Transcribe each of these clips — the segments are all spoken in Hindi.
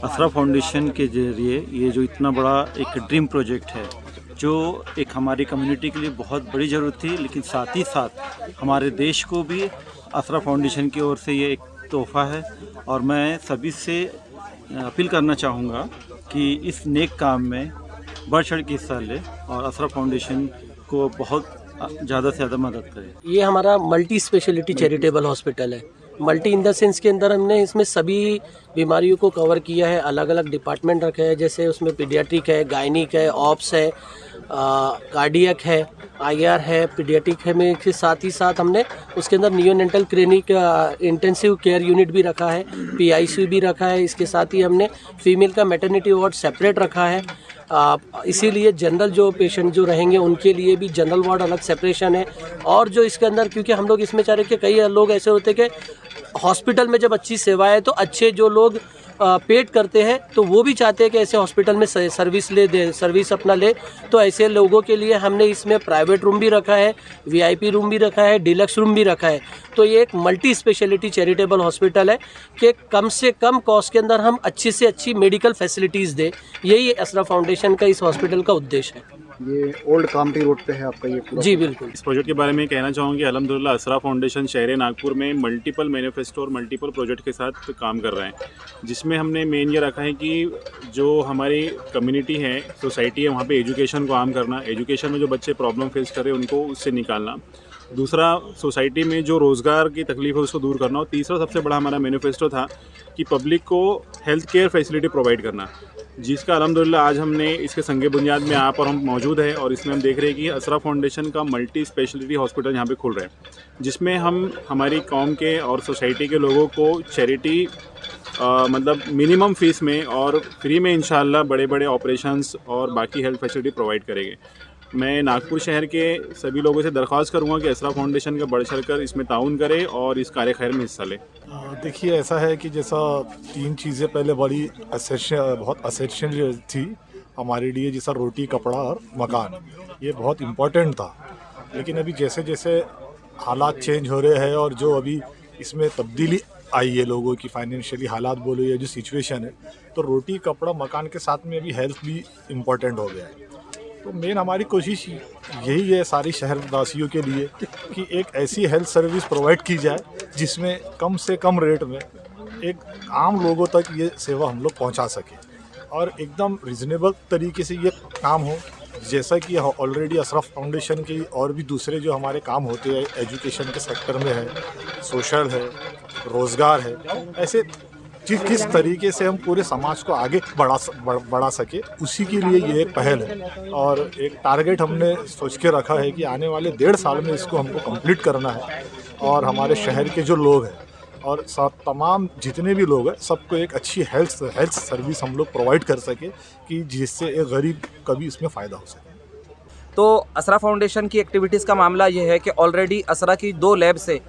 असरा फाउंडेशन के ज़रिए ये जो इतना बड़ा एक ड्रीम प्रोजेक्ट है, जो एक हमारी कम्युनिटी के लिए बहुत बड़ी ज़रूरत थी, लेकिन साथ ही साथ हमारे देश को भी असरा फाउंडेशन की ओर से ये एक तोहफ़ा है। और मैं सभी से अपील करना चाहूँगा कि इस नेक काम में बढ़ चढ़ के हिस्सा ले और असरा फाउंडेशन को बहुत ज़्यादा से ज़्यादा मदद करें। ये हमारा मल्टी स्पेशलिटी चैरिटेबल हॉस्पिटल है। मल्टी इन द सेंस के अंदर हमने इसमें सभी बीमारियों को कवर किया है, अलग अलग डिपार्टमेंट रखे हैं, जैसे उसमें पीडियाट्रिक है, गायनिक है, ऑप्स है, कार्डियक है, आईआर है, पीडियाट्रिक है में के साथ ही साथ हमने उसके अंदर neonatal clinic intensive care unit भी रखा है, पीआईसीयू भी रखा है। इसके साथ ही हमने फीमेल का मैटरनिटी वार्ड सेपरेट रखा है। इसीलिए जनरल जो पेशेंट जो रहेंगे उनके लिए भी जनरल वार्ड अलग सेपरेशन है। और जो इसके अंदर, क्योंकि हम लोग इसमें चाह रहे हैं कि कई लोग ऐसे होते हैं कि हॉस्पिटल में जब अच्छी सेवा है तो अच्छे जो लोग पेड करते हैं तो वो भी चाहते हैं कि ऐसे हॉस्पिटल में सर्विस अपना ले। तो ऐसे लोगों के लिए हमने इसमें प्राइवेट रूम भी रखा है, वीआईपी रूम भी रखा है, डिलक्स रूम भी रखा है। तो ये एक मल्टी स्पेशलिटी चैरिटेबल हॉस्पिटल है कि कम से कम कॉस्ट के अंदर हम अच्छी से अच्छी मेडिकल फैसिलिटीज़ दें। यही असरा फाउंडेशन का इस हॉस्पिटल का उद्देश्य है। ये ओल्ड कामटी रोड पे है आपका ये पूरा? जी बिल्कुल। इस प्रोजेक्ट के बारे में कहना चाहूँगी, अल्हम्दुलिल्लाह असरा फाउंडेशन शहर नागपुर में मल्टीपल मैनिफेस्टो और मल्टीपल प्रोजेक्ट के साथ काम कर रहा है, जिसमें हमने मेन ये रखा है कि जो हमारी कम्युनिटी है, सोसाइटी है, वहाँ पे एजुकेशन को आम करना, एजुकेशन में जो बच्चे प्रॉब्लम फेस कर रहे हैं उनको उससे निकालना। दूसरा, सोसाइटी में जो रोज़गार की तकलीफ है उसको दूर करना। और तीसरा सबसे बड़ा हमारा मैनिफेस्टो था कि पब्लिक को हेल्थ केयर फैसिलिटी प्रोवाइड करना, जिसका अल्हम्दुलिल्लाह आज हमने इसके संगे बुनियाद में यहाँ पर हम मौजूद हैं। और इसमें हम देख रहे हैं कि असरा फाउंडेशन का मल्टी स्पेशलिटी हॉस्पिटल यहाँ पे खुल रहा है, जिसमें हम हमारी कौम के और सोसाइटी के लोगों को चैरिटी मतलब मिनिमम फ़ीस में और फ्री में इंशाअल्लाह बड़े बड़े ऑपरेशंस और बाकी हेल्थ फैसिलिटी प्रोवाइड करेंगे। मैं नागपुर शहर के सभी लोगों से दरख्वास्त करूंगा कि असरा फाउंडेशन का बढ़ चढ़ कर इसमें ताउन करे और इस कार्य खैर में हिस्सा ले। देखिए, ऐसा है कि जैसा 3 चीज़ें पहले बड़ी बहुत असेंशियल थी हमारे लिए, जैसा रोटी, कपड़ा और मकान, ये बहुत इम्पोर्टेंट था। लेकिन अभी जैसे जैसे हालात चेंज हो रहे हैं और जो अभी इसमें तब्दीली आई है लोगों की फाइनेंशियली हालात बोलो या जो सिचुएशन है, तो रोटी, कपड़ा, मकान के साथ में अभी हेल्थ भी इम्पोर्टेंट हो गया है। तो मेन हमारी कोशिश यही है सारी शहरवासियों के लिए कि एक ऐसी हेल्थ सर्विस प्रोवाइड की जाए जिसमें कम से कम रेट में एक आम लोगों तक ये सेवा हम लोग पहुंचा सकें और एकदम रिजनेबल तरीके से ये काम हो। जैसा कि ऑलरेडी असरा फाउंडेशन की और भी दूसरे जो हमारे काम होते हैं एजुकेशन के सेक्टर में है, सोशल है, रोज़गार है, ऐसे किस तरीके से हम पूरे समाज को आगे बढ़ा सके, उसी के लिए ये एक पहल है। और एक टारगेट हमने सोच के रखा है कि आने वाले 1.5 साल में इसको हमको कंप्लीट करना है और हमारे शहर के जो लोग हैं और सब तमाम जितने भी लोग हैं सबको एक अच्छी हेल्थ सर्विस हम लोग प्रोवाइड कर सके कि जिससे एक गरीब का भी इसमें फ़ायदा हो सके। तो असरा फाउंडेशन की एक्टिविटीज़ का मामला ये है कि ऑलरेडी असरा की 2 लैब से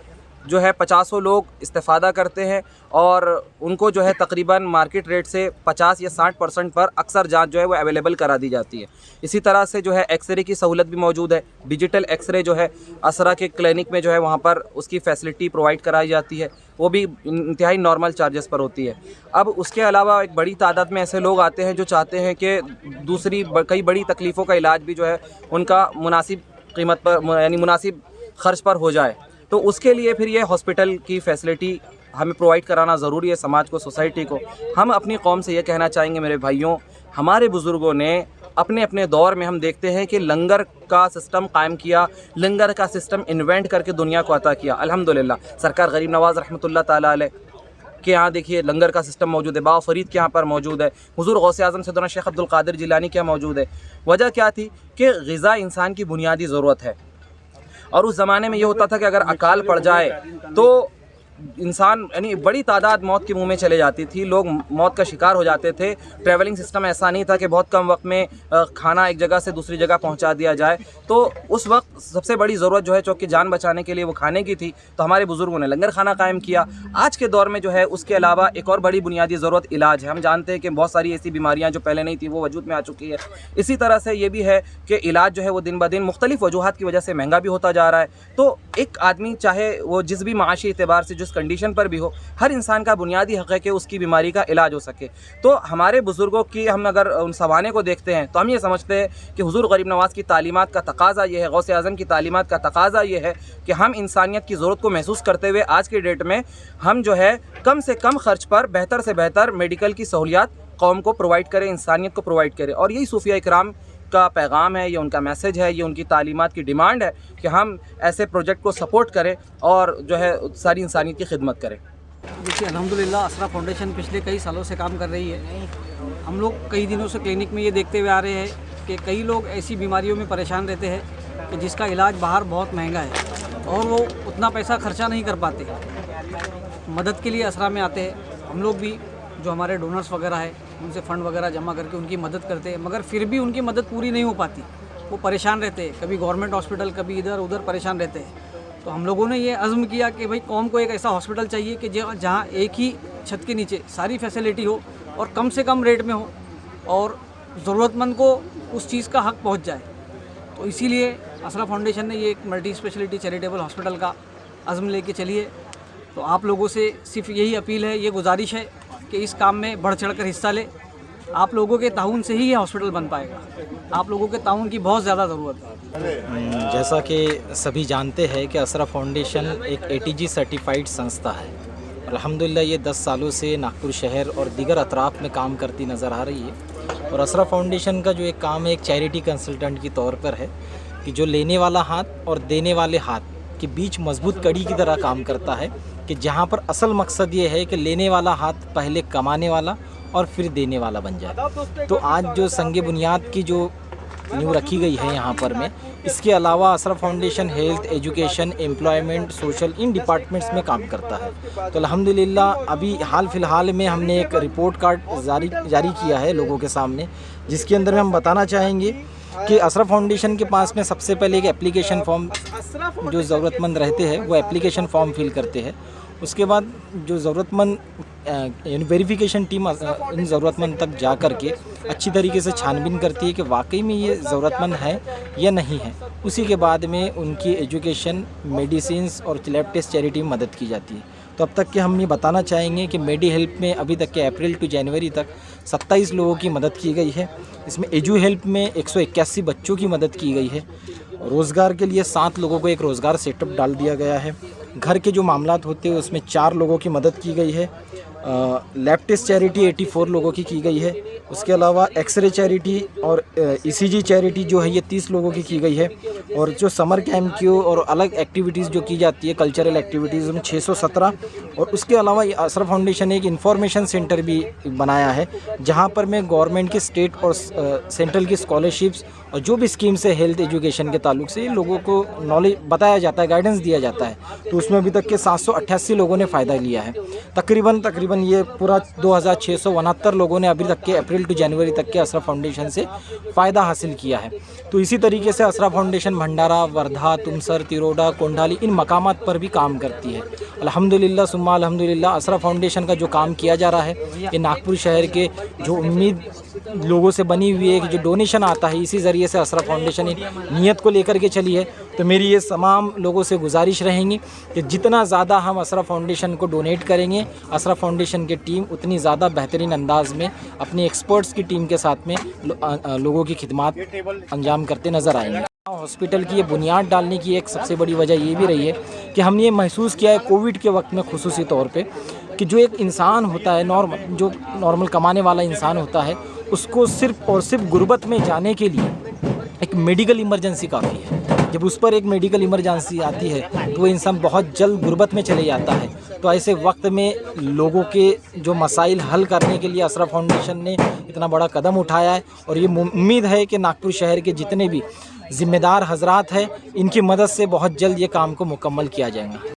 जो है 50 लोग इस्तेफ़ादा करते हैं और उनको जो है तकरीबन मार्केट रेट से 50 या 60% पर अक्सर जांच जो है वो अवेलेबल करा दी जाती है। इसी तरह से जो है एक्सरे की सहूलत भी मौजूद है। डिजिटल एक्सरे जो है असरा के क्लिनिक में जो है वहाँ पर उसकी फैसिलिटी प्रोवाइड कराई जाती है, वो भी इंतहाई नॉर्मल चार्जेस पर होती है। अब उसके अलावा एक बड़ी तादाद में ऐसे लोग आते हैं जो चाहते हैं कि दूसरी कई बड़ी तकलीफ़ों का इलाज भी जो है उनका मुनासिब कीमत पर यानी मुनासिब ख़र्च पर हो जाए, तो उसके लिए फिर ये हॉस्पिटल की फैसिलिटी हमें प्रोवाइड कराना ज़रूरी है समाज को, सोसाइटी को। हम अपनी कौम से ये कहना चाहेंगे मेरे भाइयों, हमारे बुज़ुर्गों ने अपने अपने दौर में हम देखते हैं कि लंगर का सिस्टम कायम किया, लंगर का सिस्टम इन्वेंट करके दुनिया को अता किया। अल्हम्दुलिल्लाह सरकार गरीब नवाज़ रहमतुल्लाह ताला अलैह के यहाँ देखिए लंगर का सिस्टम मौजूद है, बाबा फ़रीद के यहाँ पर मौजूद है, हुज़ूर गौसे आज़म सैयदना शेख अब्दुल कादिर जिलानी के यहाँ मौजूद है। वजह क्या थी कि ग़िज़ा इंसान की बुनियादी ज़रूरत है और उस ज़माने में ये होता था कि अगर अकाल पड़ जाए तो इंसान यानी बड़ी तादाद मौत के मुंह में चले जाती थी, लोग मौत का शिकार हो जाते थे। ट्रैवलिंग सिस्टम ऐसा नहीं था कि बहुत कम वक्त में खाना एक जगह से दूसरी जगह पहुंचा दिया जाए। तो उस वक्त सबसे बड़ी ज़रूरत जो है चूँकि जान बचाने के लिए वो खाने की थी, तो हमारे बुज़ुर्गों ने लंगर खाना कायम किया। आज के दौर में जो है उसके अलावा एक और बड़ी बुनियादी ज़रूरत इलाज है। हम जानते हैं कि बहुत सारी ऐसी बीमारियाँ जो पहले नहीं थी वो वजूद में आ चुकी है। इसी तरह से ये भी है कि इलाज जो है वो दिन ब दिन मुख्तलिफ़ वजूहात की वजह से महंगा भी होता जा रहा है। तो एक आदमी चाहे वो जिस भी माशी एतबार से जिस जिस कंडीशन पर भी हो, हर इंसान का बुनियादी हक़ है कि उसकी बीमारी का इलाज हो सके। तो हमारे बुज़ुर्गों की हम अगर उन सवाने को देखते हैं तो हम ये समझते हैं कि हुज़ूर गरीब नवाज़ की तालीमात का तकाज़ा ये है, गौसे आज़म की तालीमात का तकाज़ा ये है कि हम इंसानियत की ज़रूरत को महसूस करते हुए आज की डेट में हम जो है कम से कम ख़र्च पर बेहतर से बेहतर मेडिकल की सहूलियात कौम को प्रोवाइड करें, इंसानियत को प्रोवाइड करें। और यही सूफिया इकराम का पैगाम है, ये उनका मैसेज है, ये उनकी तालीमात की डिमांड है कि हम ऐसे प्रोजेक्ट को सपोर्ट करें और जो है सारी इंसानियत की खिदमत करें। देखिए अल्हम्दुलिल्लाह असरा फाउंडेशन पिछले कई सालों से काम कर रही है। हम लोग कई दिनों से क्लिनिक में ये देखते हुए आ रहे हैं कि कई लोग ऐसी बीमारियों में परेशान रहते हैं कि जिसका इलाज बाहर बहुत महंगा है और वो उतना पैसा खर्चा नहीं कर पाते। मदद के लिए असरा में आते हैं। हम लोग भी जो हमारे डोनर्स वगैरह है उनसे फ़ंड वगैरह जमा करके उनकी मदद करते हैं, मगर फिर भी उनकी मदद पूरी नहीं हो पाती। वो परेशान रहते हैं, कभी गवर्नमेंट हॉस्पिटल, कभी इधर उधर परेशान रहते हैं। तो हम लोगों ने ये अज़्म किया कि भाई कौम को एक ऐसा हॉस्पिटल चाहिए कि जहाँ एक ही छत के नीचे सारी फैसिलिटी हो और कम से कम रेट में हो और ज़रूरतमंद को उस चीज़ का हक़ पहुँच जाए। तो इसीलिए असरा फाउंडेशन ने ये एक मल्टी स्पेशलिटी चैरिटेबल हॉस्पिटल का अज़्म लेके चली है। तो आप लोगों से सिर्फ यही अपील है, ये गुजारिश है कि इस काम में बढ़ चढ़ कर हिस्सा ले। आप लोगों के ताउन से ही ये हॉस्पिटल बन पाएगा। आप लोगों के ताउन की बहुत ज़्यादा ज़रूरत है। जैसा कि सभी जानते हैं कि असरा फाउंडेशन एक ATG सर्टिफाइड संस्था है। अल्हम्दुलिल्लाह ये 10 सालों से नागपुर शहर और दीगर अतराफ़ में काम करती नज़र आ रही है। और असरा फाउंडेशन का जो एक काम है एक चैरिटी कंसल्टेंट के तौर पर है कि जो लेने वाला हाथ और देने वाले हाथ के बीच मजबूत कड़ी की तरह काम करता है, कि जहाँ पर असल मकसद ये है कि लेने वाला हाथ पहले कमाने वाला और फिर देने वाला बन जाए। तो आज जो संगे बुनियाद की जो नींव रखी गई है यहाँ पर में, इसके अलावा Asra foundation health, education, employment, social इन डिपार्टमेंट्स में काम करता है। तो अल्हम्दुलिल्लाह अभी हाल फिलहाल में हमने एक रिपोर्ट कार्ड जारी किया है लोगों के सामने, जिसके अंदर में हम बताना चाहेंगे कि असरा फाउंडेशन के पास में सबसे पहले एक एप्लीकेशन फॉर्म जो ज़रूरतमंद रहते हैं वो एप्लीकेशन फॉर्म फिल करते हैं। उसके बाद जो ज़रूरतमंद वेरिफिकेशन टीम इन ज़रूरतमंद तक जा कर के अच्छी तरीके से छानबीन करती है कि वाकई में ये ज़रूरतमंद है या नहीं है। उसी के बाद में उनकी एजुकेशन, मेडिसिन्स और लैब टेस्ट चैरिटी में मदद की जाती है। तो अब तक के हम ये बताना चाहेंगे कि मेडी हेल्प में अभी तक के अप्रैल टू जनवरी तक 27 लोगों की मदद की गई है। इसमें एजू हेल्प में 181 बच्चों की मदद की गई है। रोज़गार के लिए 7 लोगों को एक रोज़गार सेटअप डाल दिया गया है। घर के जो मामलात होते हैं उसमें 4 लोगों की मदद की गई है। लैब टेस्ट चैरिटी 84 लोगों की गई है। उसके अलावा एक्सरे चैरिटी और ECG चैरिटी जो है ये 30 लोगों की गई है। और जो समर कैंप की और अलग एक्टिविटीज़ जो की जाती है कल्चरल एक्टिविटीज़ में 617। और उसके अलावा असरा फाउंडेशन ने एक इंफॉर्मेशन सेंटर भी बनाया है, जहाँ पर में गवर्नमेंट की स्टेट और सेंट्रल की स्कॉलरशिप्स और जो भी स्कीम्स है हेल्थ एजुकेशन के ताल्लुक से लोगों को नॉलेज बताया जाता है, गाइडेंस दिया जाता है। तो उसमें अभी तक के 788 लोगों ने फ़ायदा लिया है। तकरीबन ये पूरा 2669 लोगों ने अभी तक के अप्रैल टू जनवरी तक के असरा फाउंडेशन से फ़ायदा हासिल किया है। तो इसी तरीके से असरा फाउंडेशन भंडारा, वर्धा, तुमसर, तिरोडा, कोंडाली इन मकामात पर भी काम करती है। अल्हम्दुलिल्लाह सुम्मा अल्हम्दुलिल्लाह असरा फाउंडेशन का जो काम किया जा रहा है ये नागपुर शहर के जो उम्मीद लोगों से बनी हुई है कि जो डोनेशन आता है इसी ज़रिए से असरा फाउंडेशन नीयत को लेकर के चली है। तो मेरी ये तमाम लोगों से गुजारिश रहेंगी कि जितना ज़्यादा हम असरा फाउंडेशन को डोनेट करेंगे, असरा फाउंडेशन की टीम उतनी ज़्यादा बेहतरीन अंदाज में अपनी एक्सपर्ट्स की टीम के साथ में लोगों की खिदमत अंजाम करते नज़र आएंगे। हॉस्पिटल की ये बुनियाद डालने की एक सबसे बड़ी वजह ये भी रही है कि हमने ये महसूस किया है कोविड के वक्त में खुसूसी तौर पे कि जो एक इंसान होता है नॉर्मल कमाने वाला इंसान होता है, उसको सिर्फ और सिर्फ गुर्बत में जाने के लिए एक मेडिकल इमरजेंसी काफ़ी है। जब उस पर एक मेडिकल इमरजेंसी आती है तो वो इंसान बहुत जल्द गुर्बत में चले जाता है। तो ऐसे वक्त में लोगों के जो मसाइल हल करने के लिए असरा फाउंडेशन ने इतना बड़ा कदम उठाया है। और ये उम्मीद है कि नागपुर शहर के जितने भी ज़िम्मेदार हजरात हैं इनकी मदद से बहुत जल्द ये काम को मुकम्मल किया जाएगा।